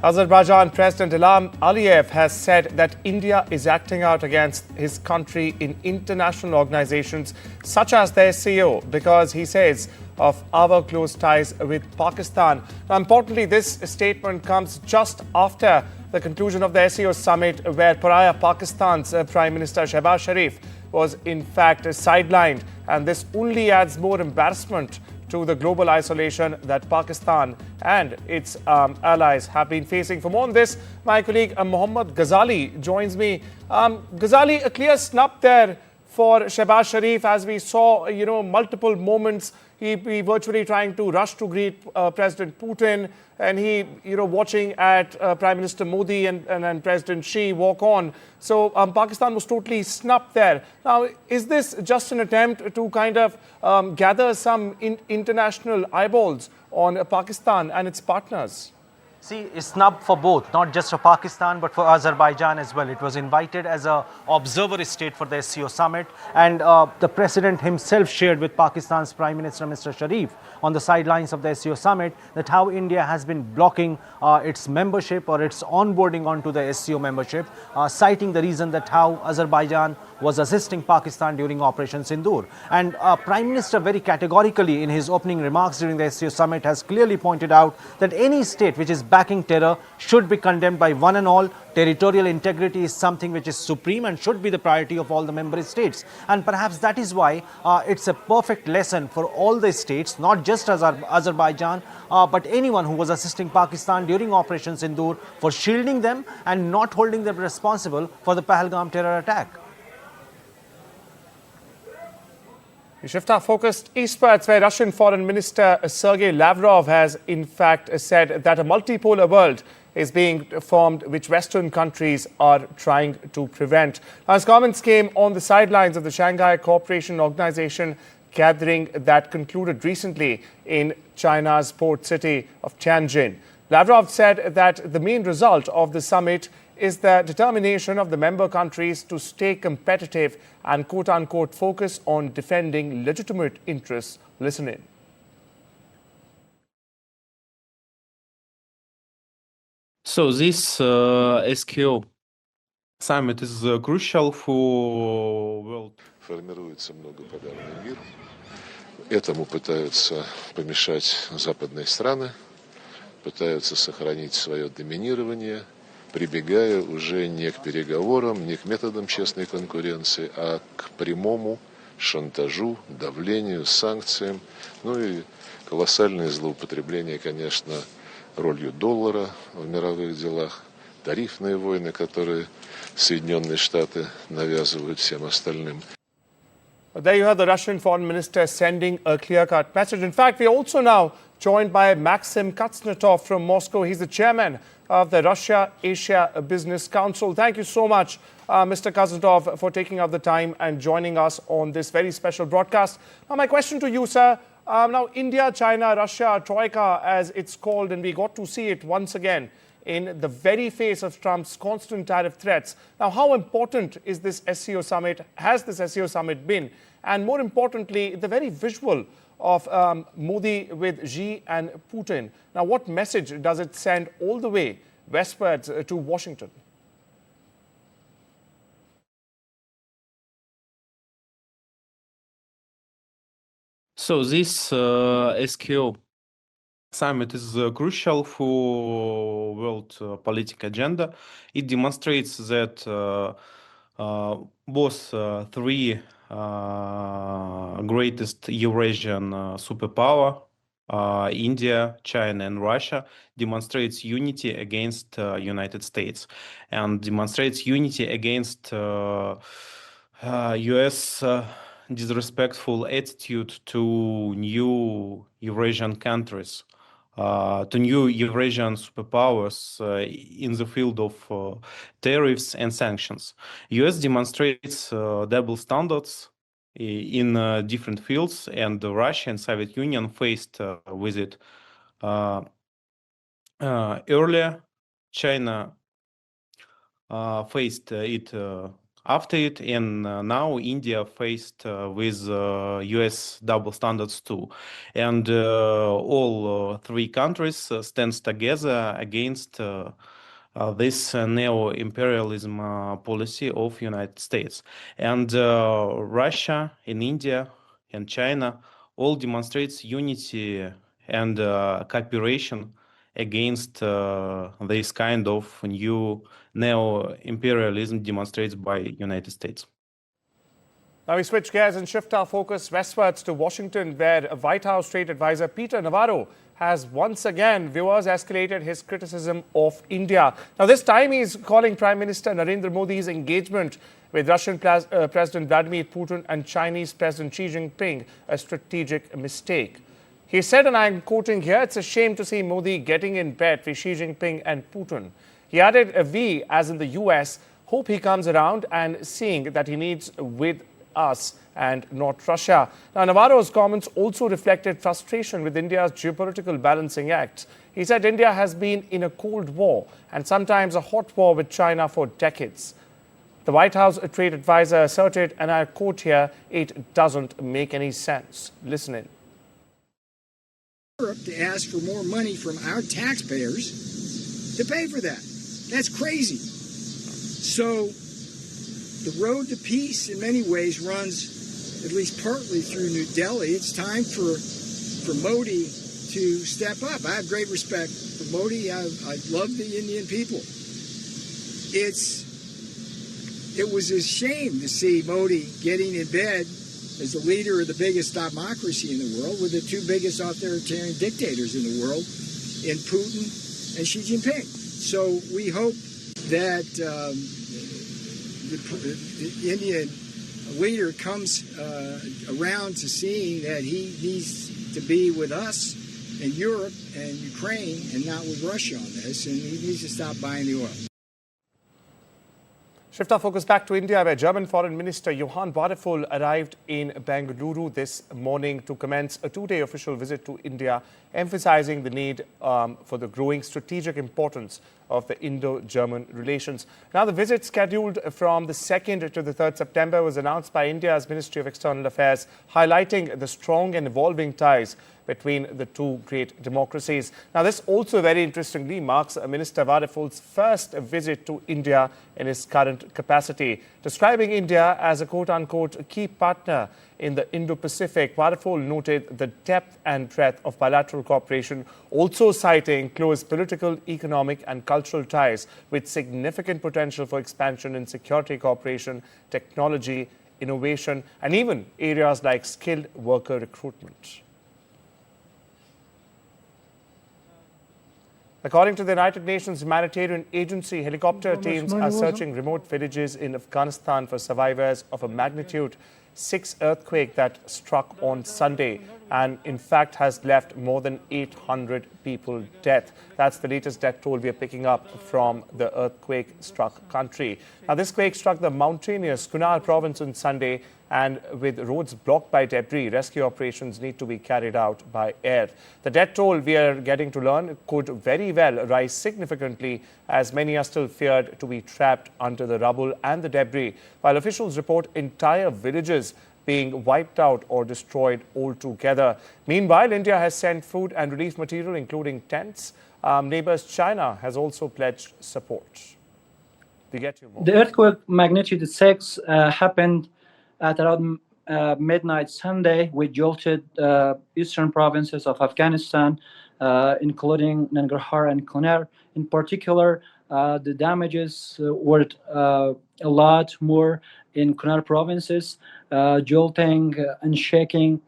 Azerbaijan President Ilham Aliyev has said that India is acting out against his country in international organizations such as the SCO because he says of our close ties with Pakistan. Now, importantly, this statement comes just after the conclusion of the SCO summit where pariah Pakistan's Prime Minister Shehbaz Sharif was in fact sidelined, and this only adds more embarrassment to the global isolation that Pakistan and its allies have been facing. For more on this, my colleague Mohammad Ghazali joins me. Ghazali, a clear snub there for Shehbaz Sharif, as we saw, multiple moments. He virtually trying to rush to greet President Putin, and he, watching at Prime Minister Modi and President Xi walk on. So Pakistan was totally snubbed there. Now, is this just an attempt to kind of gather some international eyeballs on Pakistan and its partners? See, it's snub for both, not just for Pakistan, but for Azerbaijan as well. It was invited as an observer state for the SCO summit, and the president himself shared with Pakistan's Prime Minister, Mr. Sharif, on the sidelines of the SCO summit, that how India has been blocking its membership or its onboarding onto the SCO membership, citing the reason that how Azerbaijan was assisting Pakistan during Operation Sindoor. And Prime Minister very categorically in his opening remarks during the SCO summit has clearly pointed out that any state which is backing terror should be condemned by one and all. Territorial integrity is something which is supreme and should be the priority of all the member states. And perhaps that is why it's a perfect lesson for all the states, not just Azerbaijan, but anyone who was assisting Pakistan during Operation Sindoor, for shielding them and not holding them responsible for the Pahalgam terror attack. We shift our focus eastwards, where Russian Foreign Minister Sergei Lavrov has in fact said that a multipolar world is being formed, which Western countries are trying to prevent. His comments came on the sidelines of the Shanghai Cooperation Organization gathering that concluded recently in China's port city of Tianjin. Lavrov said that the main result of the summit is the determination of the member countries to stay competitive and quote-unquote focus on defending legitimate interests. Listen in. So this SCO summit is crucial for world. Формируется многополярный мир. Этому пытаются помешать западные страны, пытаются сохранить свое доминирование, прибегая уже не к переговорам, не к методам честной конкуренции, а к прямому шантажу, давлению, санкциям, и колоссальное злоупотребление, конечно, ролью доллара в мировых делах, тарифные войны, которые Соединенные Штаты навязывают всем остальным. There you have the Russian Foreign Minister sending a clear-cut message. In fact, we are also now joined by Maxim Kuznetsov from Moscow. He's the chairman of the Russia-Asia Business Council. Thank you so much, Mr. Kuznetsov, for taking out the time and joining us on this very special broadcast. Now, my question to you, sir. Now, India, China, Russia, Troika, as it's called, and we got to see it once again in the very face of Trump's constant tariff threats. Now, how important is this SCO summit? Has this SCO summit been? And more importantly, the very visual of Modi with Xi and Putin. Now, what message does it send all the way westwards to Washington? So this SCO summit is crucial for world political agenda. It demonstrates that both three greatest Eurasian superpower, India, China, and Russia, demonstrates unity against United States and demonstrates unity against U.S. disrespectful attitude to new Eurasian countries, to new Eurasian superpowers in the field of tariffs and sanctions. US demonstrates double standards in different fields, and Russia and Soviet Union faced with it earlier. China faced it after it, and now India faced with US double standards too, and all three countries stands together against this neo-imperialism policy of United States, and Russia and India and China all demonstrates unity and cooperation against this kind of new neo-imperialism demonstrated by United States. Now we switch gears and shift our focus westwards to Washington, where White House Trade Advisor Peter Navarro has once again, viewers, escalated his criticism of India. Now this time he's calling Prime Minister Narendra Modi's engagement with Russian President Vladimir Putin and Chinese President Xi Jinping a strategic mistake. He said, and I'm quoting here, "It's a shame to see Modi getting in bed with Xi Jinping and Putin." He added, "We, as in the US, hope he comes around and seeing that he needs with us and not Russia." Now, Navarro's comments also reflected frustration with India's geopolitical balancing act. He said India has been in a cold war and sometimes a hot war with China for decades. The White House trade advisor asserted, and I quote here, "It doesn't make any sense." Listen in. Europe to ask for more money from our taxpayers to pay for that. That's crazy. So the road to peace in many ways runs at least partly through New Delhi. It's time for Modi to step up. I have great respect for Modi. I love the Indian people. It was a shame to see Modi getting in bed as the leader of the biggest democracy in the world with the two biggest authoritarian dictators in the world, in Putin and Xi Jinping. So we hope that the Indian leader comes around to seeing that he needs to be with us in Europe and Ukraine and not with Russia on this, and he needs to stop buying the oil. Shift our focus back to India, where German Foreign Minister Johann Wadephul arrived in Bengaluru this morning to commence a two-day official visit to India, emphasizing the need for the growing strategic importance of the Indo-German relations. Now, the visit, scheduled from the 2nd to the 3rd September, was announced by India's Ministry of External Affairs, highlighting the strong and evolving ties between the two great democracies. Now, this also very interestingly marks Minister Wadephul's first visit to India in his current capacity. Describing India as a quote-unquote key partner in the Indo-Pacific, Wadephul noted the depth and breadth of bilateral cooperation, also citing close political, economic and cultural ties with significant potential for expansion in security cooperation, technology, innovation, and even areas like skilled worker recruitment. According to the United Nations Humanitarian Agency, helicopter teams are searching remote villages in Afghanistan for survivors of a magnitude 6 earthquake that struck on Sunday and in fact has left more than 800 people dead. That's the latest death toll we are picking up from the earthquake-struck country. Now, this quake struck the mountainous Kunar province on Sunday, and with roads blocked by debris, rescue operations need to be carried out by air. The death toll, we are getting to learn, could very well rise significantly, as many are still feared to be trapped under the rubble and the debris, while officials report entire villages being wiped out or destroyed altogether. Meanwhile, India has sent food and relief material, including tents. Neighbors China has also pledged support. We get you more. The earthquake magnitude 6 happened at around midnight Sunday, which jolted eastern provinces of Afghanistan, including Nangarhar and Kunar. In particular, the damages were a lot more in Kunar provinces, jolting and shaking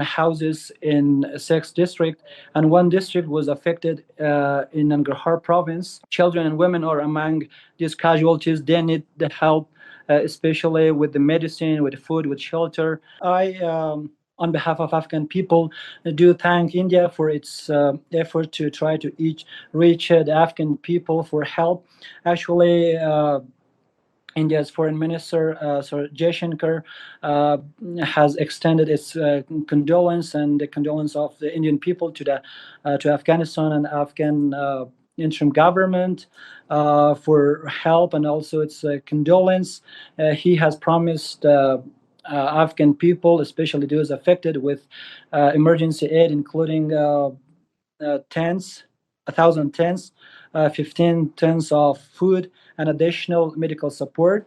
houses in 6 districts, and 1 district was affected in Nangarhar province. Children and women are among these casualties. They need the help, especially with the medicine, with food, with shelter. I, on behalf of Afghan people, do thank India for its effort to try to reach the Afghan people for help. Actually, India's Foreign Minister, Jaishankar, has extended its condolence and the condolence of the Indian people to Afghanistan and Afghan interim government for help and also its condolence. He has promised Afghan people, especially those affected, with emergency aid, including tents, 1,000 tents, 15 tons of food, and additional medical support.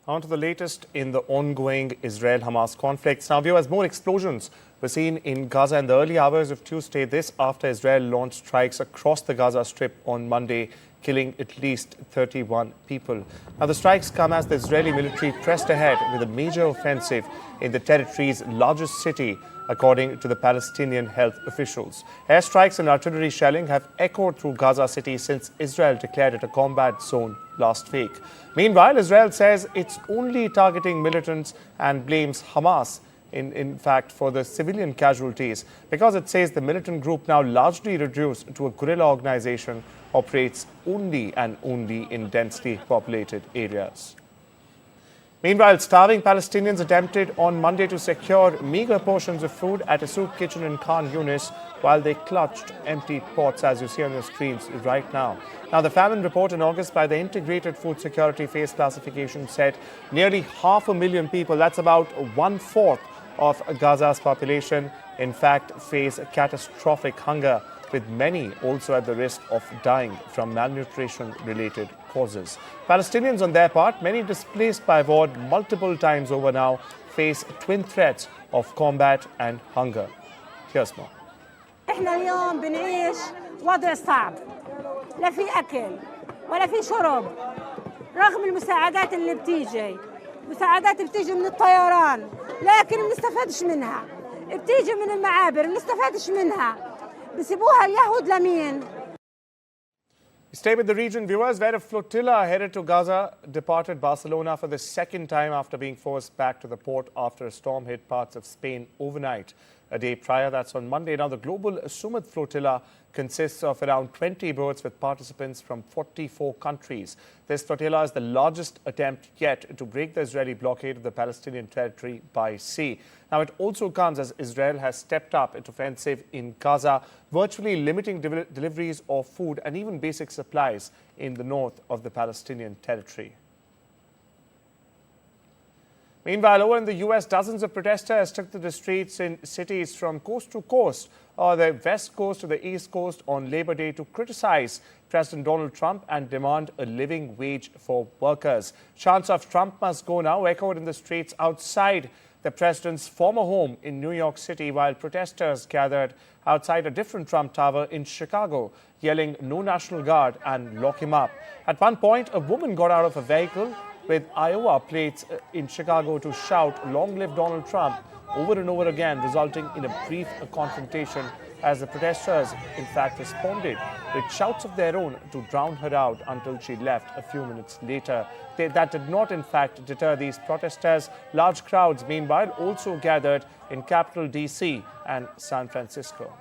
On to the latest in the ongoing Israel-Hamas conflicts. Now, viewers, more explosions were seen in Gaza in the early hours of Tuesday. This after Israel launched strikes across the Gaza Strip on Monday, killing at least 31 people. Now, the strikes come as the Israeli military pressed ahead with a major offensive in the territory's largest city, according to the Palestinian health officials. Airstrikes and artillery shelling have echoed through Gaza City since Israel declared it a combat zone last week. Meanwhile, Israel says it's only targeting militants and blames Hamas, in fact, for the civilian casualties, because it says the militant group, now largely reduced to a guerrilla organization, operates only and only in densely populated areas. Meanwhile, starving Palestinians attempted on Monday to secure meager portions of food at a soup kitchen in Khan Yunis while they clutched empty pots, as you see on your screens right now. Now, the famine report in August by the Integrated Food Security Phase Classification said nearly 500,000 people, that's about 1/4 of Gaza's population, in fact, face catastrophic hunger, with many also at the risk of dying from malnutrition-related causes. Palestinians, on their part, many displaced by war multiple times over now, face twin threats of combat and hunger. Here's more. احنا اليوم بنعيش وضع صعب، لا في اكل ولا في شرب، رغم المساعدات اللي بتيجي. مساعدات بتيجي من الطيران، لكن ما بنستفادش منها. بتيجي من المعابر، ما بنستفادش منها. بيسيبوها اليهود لمين؟ Stay with the region, viewers, where a flotilla headed to Gaza departed Barcelona for the second time after being forced back to the port after a storm hit parts of Spain overnight. A day prior, that's on Monday. Now, the global Sumud flotilla consists of around 20 boats with participants from 44 countries. This flotilla is the largest attempt yet to break the Israeli blockade of the Palestinian territory by sea. Now, it also comes as Israel has stepped up its offensive in Gaza, virtually limiting deliveries of food and even basic supplies in the north of the Palestinian territory. Meanwhile, over in the U.S., dozens of protesters took to the streets in cities from coast to coast, or the west coast to the east coast, on Labor Day to criticize President Donald Trump and demand a living wage for workers. Chants of Trump must go now echoed in the streets outside the president's former home in New York City, while protesters gathered outside a different Trump tower in Chicago, yelling "No National Guard" and "Lock him up." At one point, a woman got out of a vehicle with Iowa plates in Chicago to shout "Long live Donald Trump" over and over again, resulting in a brief confrontation as the protesters in fact responded with shouts of their own to drown her out until she left a few minutes later. That did not in fact deter these protesters. Large crowds meanwhile also gathered in capital DC and San Francisco.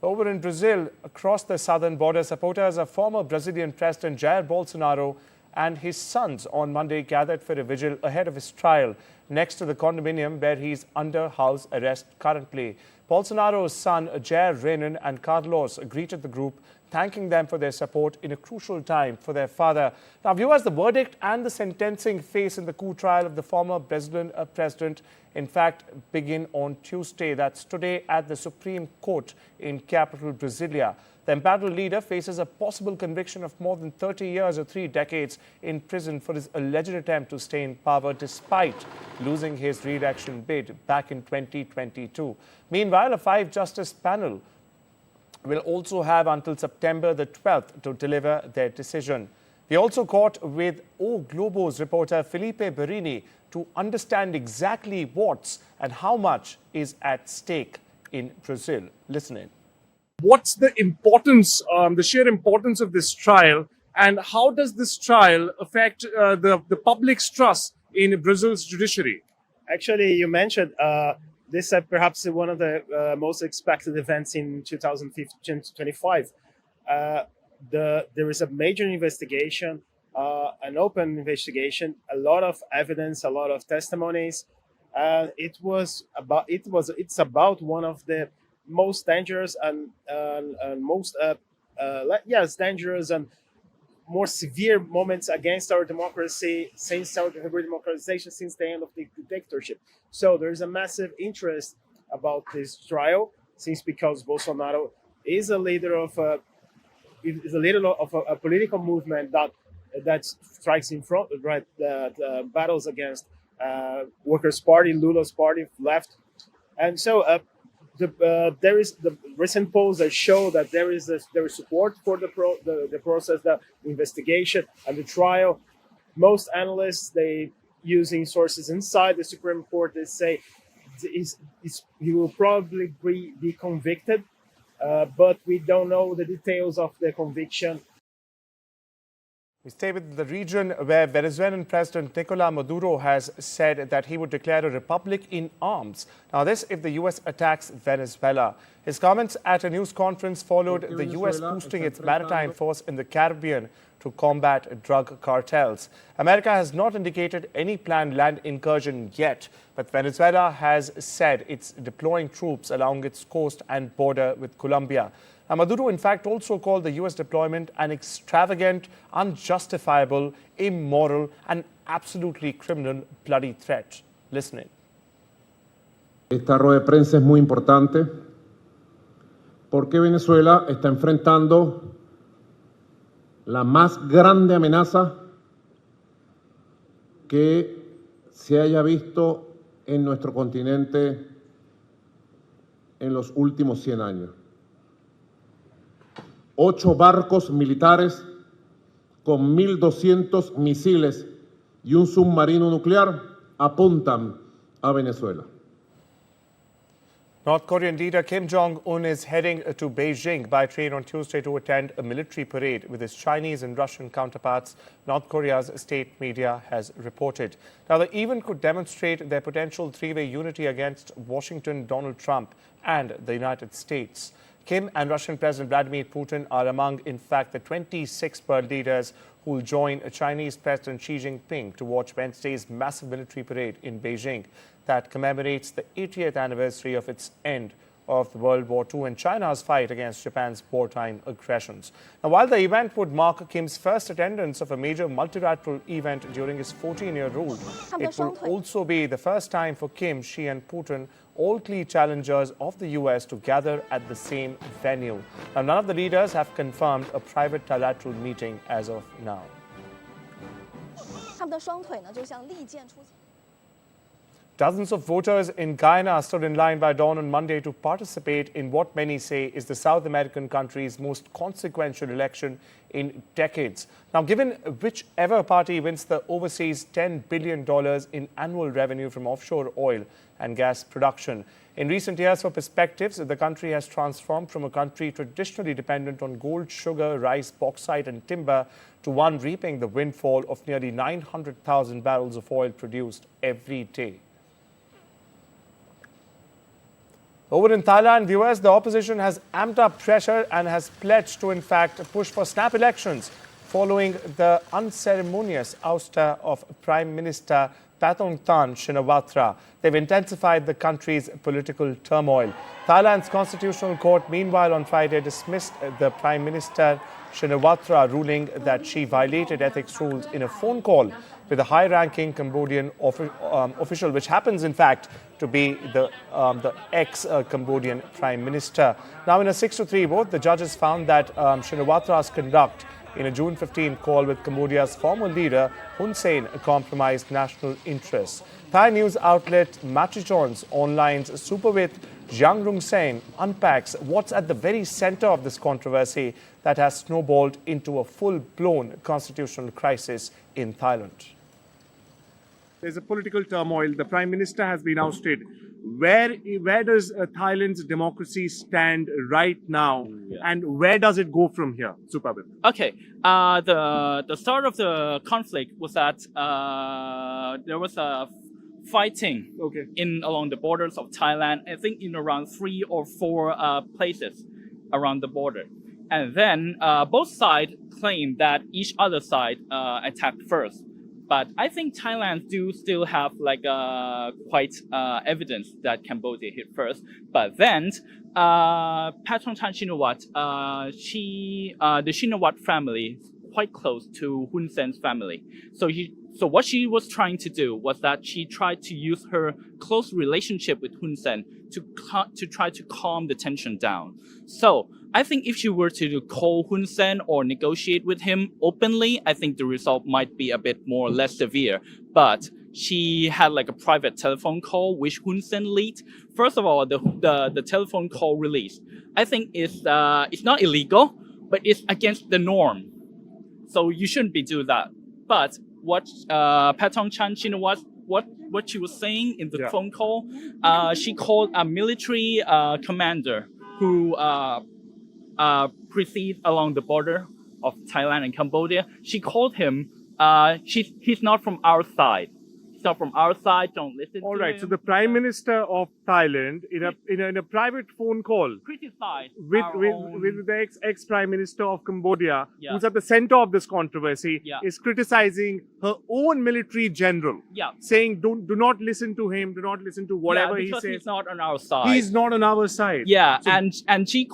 Over in Brazil, across the southern border, supporters of former Brazilian President Jair Bolsonaro and his sons on Monday gathered for a vigil ahead of his trial next to the condominium where he's under house arrest currently. Bolsonaro's son, Jair Renan, and Carlos greeted the group, thanking them for their support in a crucial time for their father. Now, viewers, the verdict and the sentencing phase in the coup trial of the former president, in fact, begin on Tuesday. That's today at the Supreme Court in capital Brasilia. The embattled leader faces a possible conviction of more than 30 years or 3 decades in prison for his alleged attempt to stay in power despite losing his re-election bid back in 2022. Meanwhile, a 5-justice panel will also have until September the 12th to deliver their decision. We also caught with O Globo's reporter Felipe Berini to understand exactly what's and how much is at stake in Brazil. Listen in. What's the importance, the sheer importance of this trial, and how does this trial affect the public's trust in Brazil's judiciary? Actually, you mentioned this is perhaps one of the most expected events in 2025. There is a major investigation, an open investigation, a lot of evidence, a lot of testimonies. It's about one of the most dangerous and most dangerous and more severe moments against our democracy since our democratization, since the end of the dictatorship. So there is a massive interest about this trial, because Bolsonaro is a leader of a political movement that strikes in front, right? The battles against Workers' Party, Lula's party, left, and so there is the recent polls that show that there is support for the process, the investigation, and the trial. Most analysts, they using sources inside the Supreme Court, they say he will probably be convicted, but we don't know the details of the conviction. We stay with the region where Venezuelan President Nicolas Maduro has said that he would declare a republic in arms. Now this if the U.S. attacks Venezuela. His comments at a news conference followed the U.S. boosting its maritime force in the Caribbean to combat drug cartels. America has not indicated any planned land incursion yet, but Venezuela has said it's deploying troops along its coast and border with Colombia. Now, Maduro, in fact, also called the U.S. deployment an extravagant, unjustifiable, immoral, and absolutely criminal bloody threat. Listen in. Esta rueda de prensa es muy importante porque Venezuela está enfrentando la más grande amenaza que se haya visto en nuestro continente en los últimos 100 años. 8 barcos militares con 1.200 misiles y un submarino nuclear apuntan a Venezuela. North Korean leader Kim Jong-un is heading to Beijing by train on Tuesday to attend a military parade with his Chinese and Russian counterparts, North Korea's state media has reported. Now, the event could demonstrate their potential three-way unity against Washington, Donald Trump, and the United States. Kim and Russian President Vladimir Putin are among, in fact, the 26 world leaders who will join Chinese President Xi Jinping to watch Wednesday's massive military parade in Beijing that commemorates the 80th anniversary of its end of World War II and China's fight against Japan's wartime aggressions. Now, while the event would mark Kim's first attendance of a major multilateral event during his 14-year rule, it will also be the first time for Kim, Xi and Putin, all key challengers of the U.S., to gather at the same venue. Now, none of the leaders have confirmed a private trilateral meeting as of now. Dozens of voters in Guyana stood in line by dawn on Monday to participate in what many say is the South American country's most consequential election in decades. Now, given whichever party wins the overseas $10 billion in annual revenue from offshore oil and gas production. In recent years, for perspectives, the country has transformed from a country traditionally dependent on gold, sugar, rice, bauxite and timber to one reaping the windfall of nearly 900,000 barrels of oil produced every day. Over in Thailand, viewers, the opposition has amped up pressure and has pledged to, in fact, push for snap elections following the unceremonious ouster of Prime Minister Pathongtham Shinawatra. They've intensified the country's political turmoil. Thailand's constitutional court, meanwhile, on Friday dismissed the Prime Minister Shinawatra, ruling that she violated ethics rules in a phone call with a high-ranking Cambodian official, which happens, in fact, to be the ex-Cambodian Prime Minister. Now, in a 6-3 vote, the judges found that Shinawatra's conduct in a June 15 call with Cambodia's former leader, Hun Sen, compromised national interests. Thai news outlet Machichon's online's Superwith Jiang Rung Sen unpacks what's at the very center of this controversy that has snowballed into a full-blown constitutional crisis in Thailand. There's a political turmoil. The Prime Minister has been ousted. Where does Thailand's democracy stand right now, and where does it go from here? Supabit. Okay, the start of the conflict was that there was a fighting along the borders of Thailand. I think in around 3 or 4 places around the border, and then both sides claimed that each other side attacked first. But I think Thailand do still have like quite evidence that Cambodia hit first. But then Patong Chan Shinawat, the Shinawat family quite close to Hun Sen's family. So what she was trying to do was that she tried to use her close relationship with Hun Sen to try to calm the tension down. So I think if she were to call Hun Sen or negotiate with him openly, I think the result might be a bit more less severe. But she had like a private telephone call which Hun Sen leaked. First of all, the telephone call released, I think it's not illegal, but it's against the norm. So you shouldn't be doing that. But what Patong Chan Shinawat, what she was saying in the phone call, she called a military commander who proceeds along the border of Thailand and Cambodia. She called him. He's not from our side. He's not from our side. Don't listen to him. All right. So the Prime Minister of Thailand, in a private phone call, criticized with the ex Prime Minister of Cambodia, who's at the center of this controversy, is criticizing her own military general, saying do not listen to him, do not listen to whatever he says. He's not on our side. He's not on our side. Yeah, so, and she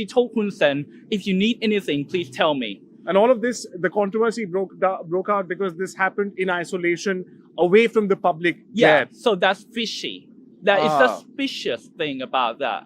told Hun Sen, if you need anything, please tell me. And all of this, the controversy broke out because this happened in isolation, away from the public. Yeah, so that's fishy. That is a suspicious thing about that.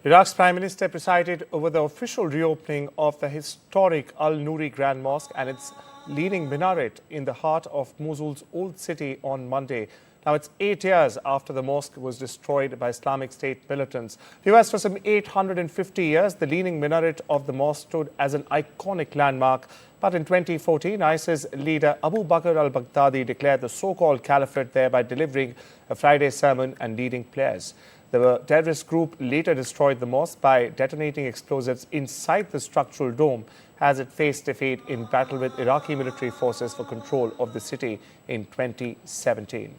Iraq's Prime Minister presided over the official reopening of the historic Al-Nouri Grand Mosque and its leaning minaret in the heart of Mosul's old city on Monday. Now, it's 8 years after the mosque was destroyed by Islamic State militants. Viewers, for some 850 years, the leaning minaret of the mosque stood as an iconic landmark. But in 2014, ISIS leader Abu Bakr al-Baghdadi declared the so-called caliphate there by delivering a Friday sermon and leading prayers. The terrorist group later destroyed the mosque by detonating explosives inside the structural dome as it faced defeat in battle with Iraqi military forces for control of the city in 2017.